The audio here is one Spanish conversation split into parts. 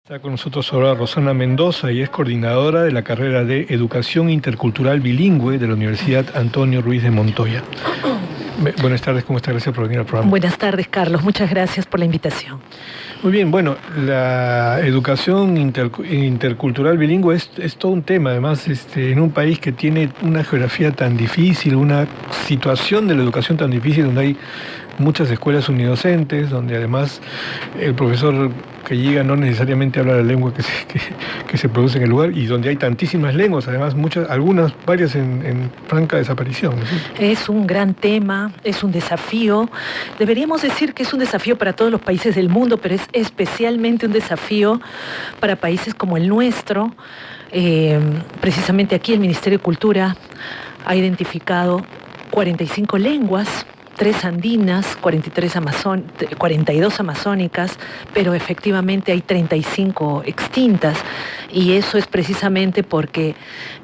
Está con nosotros ahora Rosana Mendoza y es coordinadora de la carrera de Educación Intercultural Bilingüe de la Universidad Antonio Ruiz de Montoya. Buenas tardes, ¿cómo está? Gracias por venir al programa. Buenas tardes, Carlos. Muchas gracias por la invitación. Muy bien, bueno, la educación intercultural bilingüe es todo un tema, además en un país que tiene una geografía tan difícil, una situación de la educación tan difícil, donde hay muchas escuelas unidocentes, donde además el profesor que llega no necesariamente habla la lengua que se produce en el lugar, y donde hay tantísimas lenguas, además varias en franca desaparición, ¿no? Es un gran tema, es un desafío. Deberíamos decir que es un desafío para todos los países del mundo, pero es especialmente un desafío para países como el nuestro. Precisamente aquí el Ministerio de Cultura ha identificado 45 lenguas, 3 andinas, 42 amazónicas, pero efectivamente hay 35 extintas, y eso es precisamente porque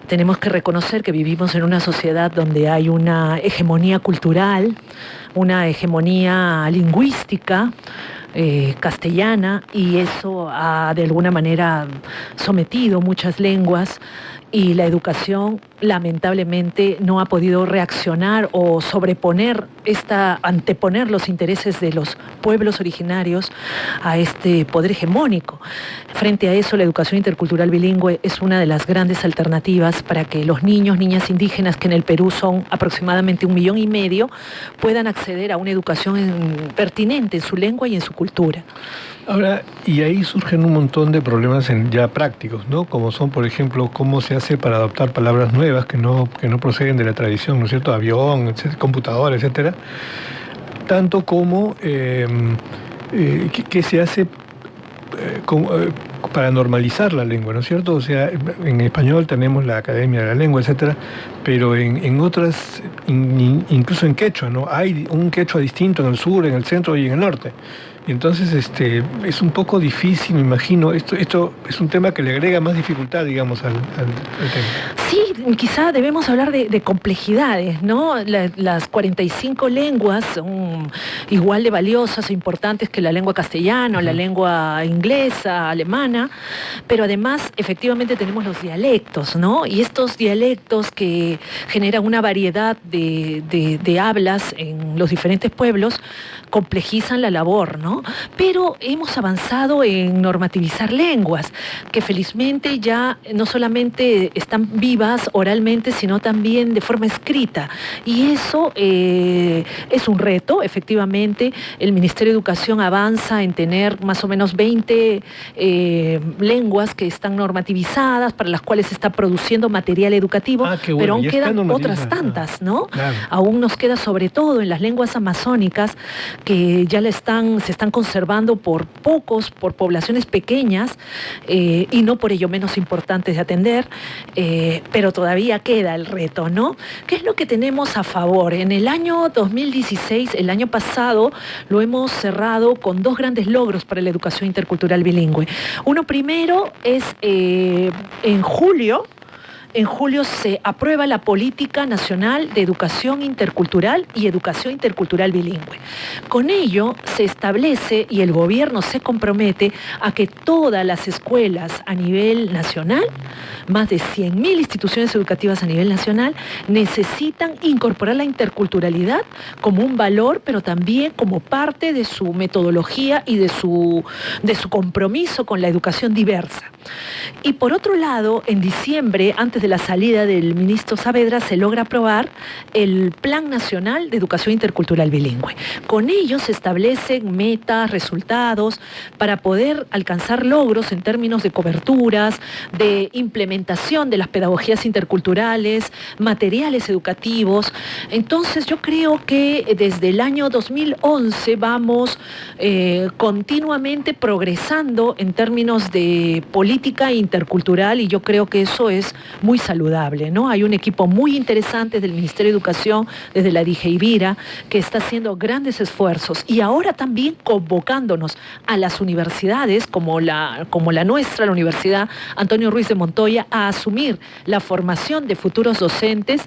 tenemos que reconocer que vivimos en una sociedad donde hay una hegemonía cultural, una hegemonía lingüística, castellana, y eso ha de alguna manera sometido muchas lenguas, y la educación lamentablemente no ha podido reaccionar o anteponer los intereses de los pueblos originarios a este poder hegemónico. Frente a eso, la educación intercultural bilingüe es una de las grandes alternativas para que los niños, niñas indígenas, que en el Perú son aproximadamente 1,5 millones, puedan acceder a una educación pertinente en su lengua y en su cultura. Ahora, y ahí surgen un montón de problemas ya prácticos, ¿no? Como son, por ejemplo, cómo se hace para adoptar palabras nuevas que no proceden de la tradición, ¿no es cierto? Avión, etcétera, computadora, etcétera. Tanto como qué se hace para normalizar la lengua, ¿no es cierto? O sea, en español tenemos la Academia de la Lengua, etcétera, pero en otras, incluso en quechua, ¿no? Hay un quechua distinto en el sur, en el centro y en el norte. Y entonces es un poco difícil, me imagino. Esto es un tema que le agrega más dificultad, digamos, al tema. Sí, quizá debemos hablar de complejidades, ¿no? Las 45 lenguas son igual de valiosas e importantes que la lengua castellana, la lengua inglesa, alemana, pero además efectivamente tenemos los dialectos, ¿no? Y estos dialectos que generan una variedad de hablas en los diferentes pueblos complejizan la labor, ¿no? Pero hemos avanzado en normativizar lenguas, que felizmente ya no solamente están vivas oralmente, sino también de forma escrita. Y eso es un reto, efectivamente. El Ministerio de Educación avanza en tener más o menos 20 lenguas que están normativizadas, para las cuales se está produciendo material educativo, bueno, pero aún quedan otras tantas, ¿no? Claro. Aún nos queda, sobre todo en las lenguas amazónicas, que ya se están conservando por poblaciones pequeñas, y no por ello menos importantes de atender, pero todavía queda el reto, ¿no? ¿Qué es lo que tenemos a favor? En el año 2016, el año pasado, lo hemos cerrado con 2 grandes logros para la educación intercultural bilingüe. Uno primero es en julio. En julio se aprueba la Política Nacional de Educación Intercultural y Educación Intercultural Bilingüe. Con ello se establece, y el gobierno se compromete, a que todas las escuelas a nivel nacional, más de 100.000 instituciones educativas a nivel nacional, necesitan incorporar la interculturalidad como un valor, pero también como parte de su metodología y de su compromiso con la educación diversa. Y por otro lado, en diciembre, antes de la salida del ministro Saavedra, se logra aprobar el Plan Nacional de Educación Intercultural Bilingüe. Con ello se establecen metas, resultados, para poder alcanzar logros en términos de coberturas, de implementación de las pedagogías interculturales, materiales educativos. Entonces yo creo que desde el año 2011 vamos continuamente progresando en términos de política intercultural, y yo creo que eso es muy saludable, ¿no? Hay un equipo muy interesante del Ministerio de Educación, desde la DIGEIVIRA, que está haciendo grandes esfuerzos, y ahora también convocándonos a las universidades como la nuestra, la Universidad Antonio Ruiz de Montoya, a asumir la formación de futuros docentes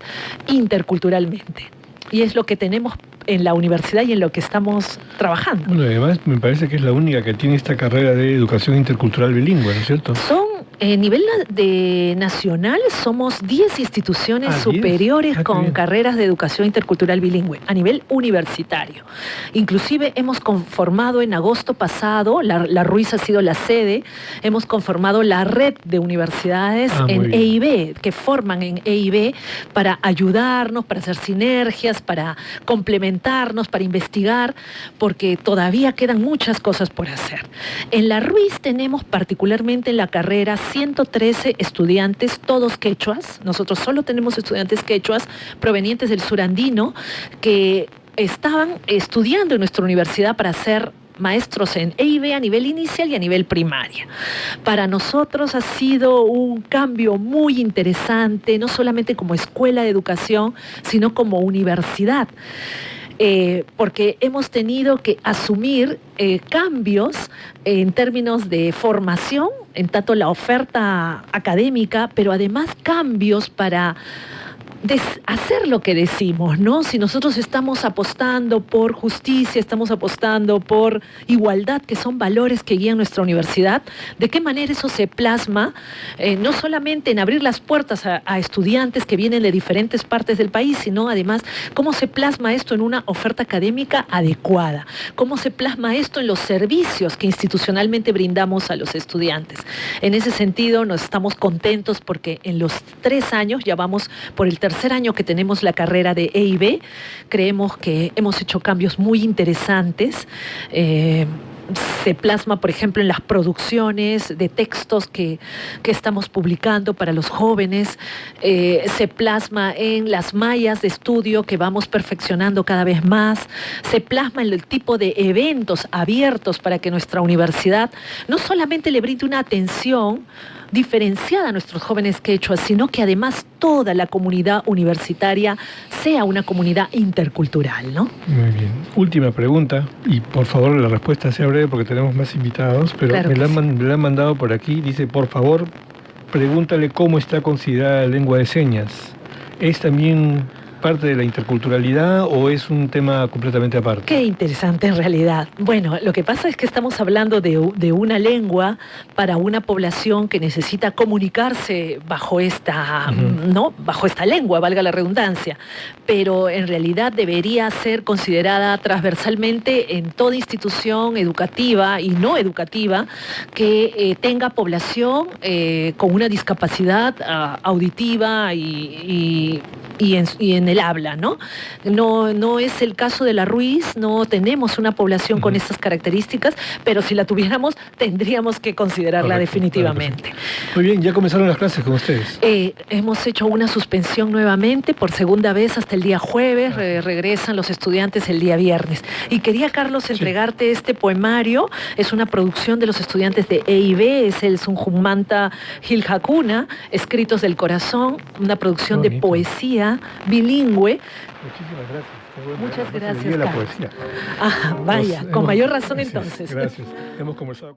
interculturalmente. Y es lo que tenemos en la universidad y en lo que estamos trabajando. Bueno, además me parece que es la única que tiene esta carrera de educación intercultural bilingüe, ¿no es cierto? Nivel nacional somos 10 instituciones superiores con carreras de educación intercultural bilingüe a nivel universitario. Inclusive hemos conformado en agosto pasado, la Ruiz ha sido la sede, hemos conformado la red de universidades en EIB, que forman en EIB para ayudarnos, para hacer sinergias, para complementarnos, para investigar, porque todavía quedan muchas cosas por hacer. En la Ruiz tenemos particularmente en la carrera 113 estudiantes, todos quechuas. Nosotros solo tenemos estudiantes quechuas provenientes del surandino que estaban estudiando en nuestra universidad para ser maestros en EIB a nivel inicial y a nivel primaria. Para nosotros ha sido un cambio muy interesante, no solamente como escuela de educación, sino como universidad. Porque hemos tenido que asumir cambios en términos de formación, en tanto la oferta académica, pero además cambios para hacer lo que decimos, ¿no? Si nosotros estamos apostando por justicia, estamos apostando por igualdad, que son valores que guían nuestra universidad, ¿de qué manera eso se plasma? No solamente en abrir las puertas a estudiantes que vienen de diferentes partes del país, sino además cómo se plasma esto en una oferta académica adecuada, cómo se plasma esto en los servicios que institucionalmente brindamos a los estudiantes. En ese sentido, nos estamos contentos porque en los 3 años, ya vamos por el tercer año que tenemos la carrera de EIB, creemos que hemos hecho cambios muy interesantes. Se plasma, por ejemplo, en las producciones de textos que estamos publicando para los jóvenes, se plasma en las mallas de estudio que vamos perfeccionando cada vez más, se plasma en el tipo de eventos abiertos para que nuestra universidad no solamente le brinde una atención diferenciada a nuestros jóvenes quechuas, sino que además toda la comunidad universitaria sea una comunidad intercultural, ¿no? Muy bien. Última pregunta, y por favor la respuesta sea breve porque tenemos más invitados, pero claro, me la han mandado por aquí, dice, por favor, pregúntale cómo está considerada la lengua de señas. ¿Es también parte de la interculturalidad o es un tema completamente aparte? Qué interesante en realidad. Bueno, lo que pasa es que estamos hablando de una lengua para una población que necesita comunicarse bajo esta, ¿no? Bajo esta lengua, valga la redundancia, pero en realidad debería ser considerada transversalmente en toda institución educativa y no educativa que tenga población con una discapacidad auditiva y en el habla, ¿no? No es el caso de la Ruiz, no tenemos una población con estas características, pero si la tuviéramos, tendríamos que considerarla definitivamente. Muy bien, ¿ya comenzaron las clases con ustedes? Hemos hecho una suspensión nuevamente por segunda vez hasta el día jueves, regresan los estudiantes el día viernes. Y quería, Carlos, entregarte este poemario, es una producción de los estudiantes de EIB, es el Sunjumanta Gilhakuna, Escritos del Corazón, una producción de poesía bilingüe. Muchísimas gracias. Muchas gracias, la poesía. Vaya, con mayor razón entonces. Gracias. Hemos conversado.